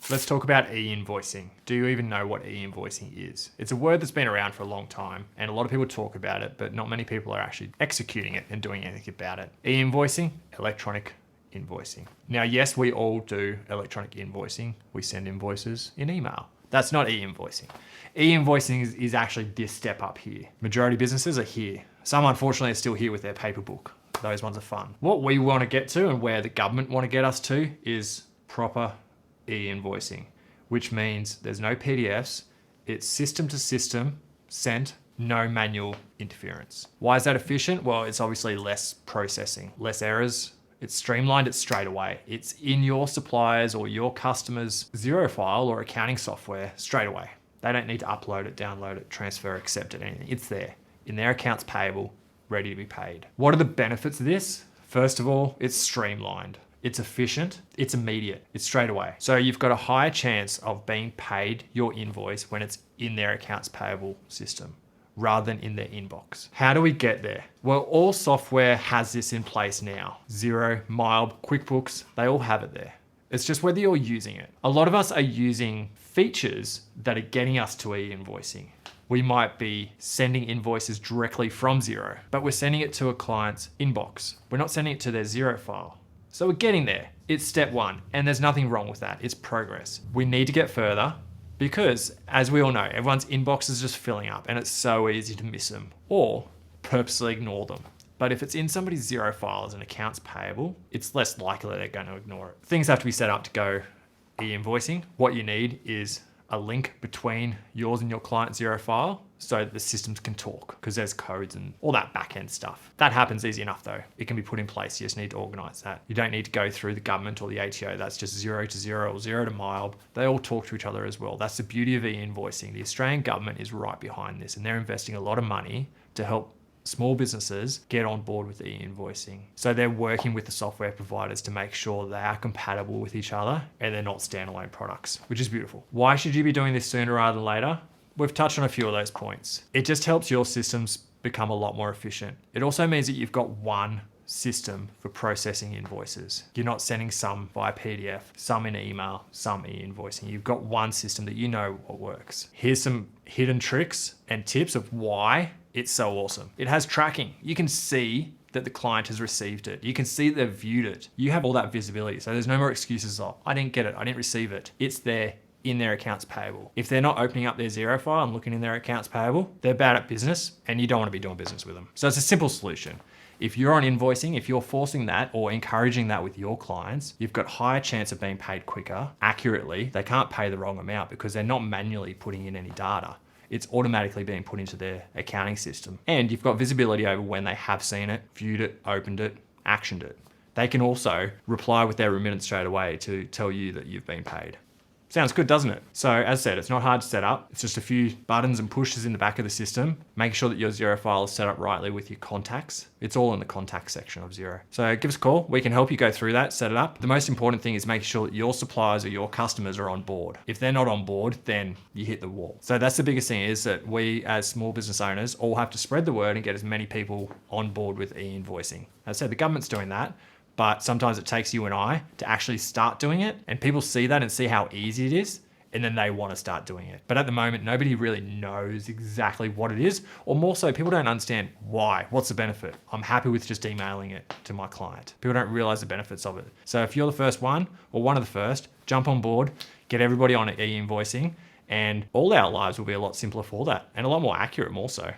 Let's talk about e-invoicing. Do you even know what e-invoicing is? It's a word that's been around for a long time and a lot of people talk about it, but not many people are actually executing it and doing anything about it. E-invoicing, electronic invoicing. Now, yes, we all do electronic invoicing. We send invoices in email. That's not e-invoicing. E-invoicing is actually this step up here. Majority of businesses are here. Some unfortunately are still here with their paper book. Those ones are fun. What we want to get to and where the government want to get us to is proper e-invoicing, which means there's no PDFs, it's system to system sent, no manual interference. Why is that efficient? Well, it's obviously less processing, less errors. It's streamlined, it's straight away. It's in your suppliers or your customer's Xero file or accounting software straight away. They don't need to upload it, download it, transfer, accept it, anything. It's there in their accounts payable, ready to be paid. What are the benefits of this? First of all, it's streamlined. It's efficient, it's immediate, it's straight away. So you've got a higher chance of being paid your invoice when it's in their accounts payable system rather than in their inbox. How do we get there? Well, all software has this in place now. Xero, MYOB, QuickBooks, they all have it there. It's just whether you're using it. A lot of us are using features that are getting us to e-invoicing. We might be sending invoices directly from Xero, but we're sending it to a client's inbox. We're not sending it to their Xero file. So we're getting there. It's step one, and there's nothing wrong with that. It's progress. We need to get further because, as we all know, everyone's inbox is just filling up and it's so easy to miss them or purposely ignore them. But if it's in somebody's Xero file as an accounts payable, it's less likely they're going to ignore it. Things have to be set up to go e-invoicing. What you need is a link between yours and your client's Xero file so that the systems can talk because there's codes and all that back-end stuff. That happens easy enough though. It can be put in place. You just need to organize that. You don't need to go through the government or the ATO. That's just Xero to Xero or Xero to MYOB. They all talk to each other as well. That's the beauty of e-invoicing. The Australian government is right behind this and they're investing a lot of money to help small businesses get on board with e-invoicing. So they're working with the software providers to make sure they are compatible with each other and they're not standalone products, which is beautiful. Why should you be doing this sooner rather than later? We've touched on a few of those points. It just helps your systems become a lot more efficient. It also means that you've got one system for processing invoices. You're not sending some via PDF, some in email, some e-invoicing. You've got one system that you know what works. Here's some hidden tricks and tips of why it's so awesome. It has tracking. You can see that the client has received it. You can see that they've viewed it. You have all that visibility. So there's no more excuses of, I didn't get it, I didn't receive it. It's there in their accounts payable. If they're not opening up their Xero file and looking in their accounts payable, they're bad at business and you don't want to be doing business with them. So it's a simple solution. If you're on invoicing, if you're forcing that or encouraging that with your clients, you've got higher chance of being paid quicker, accurately. They can't pay the wrong amount because they're not manually putting in any data. It's automatically being put into their accounting system. And you've got visibility over when they have seen it, viewed it, opened it, actioned it. They can also reply with their remittance straight away to tell you that you've been paid. Sounds good, doesn't it? So as I said, it's not hard to set up. It's just a few buttons and pushes in the back of the system. Make sure that your Xero file is set up rightly with your contacts. It's all in the contact section of Xero. So give us a call. We can help you go through that, set it up. The most important thing is making sure that your suppliers or your customers are on board. If they're not on board, then you hit the wall. So that's the biggest thing, is that we as small business owners all have to spread the word and get as many people on board with e-invoicing. As I said, the government's doing that. But sometimes it takes you and I to actually start doing it, and people see that and see how easy it is, and then they want to start doing it. But at the moment, nobody really knows exactly what it is, or more so, people don't understand why. What's the benefit? I'm happy with just emailing it to my client. People don't realize the benefits of it. So if you're the first one, or one of the first, jump on board, get everybody on e-invoicing, and all our lives will be a lot simpler for that, and a lot more accurate more so.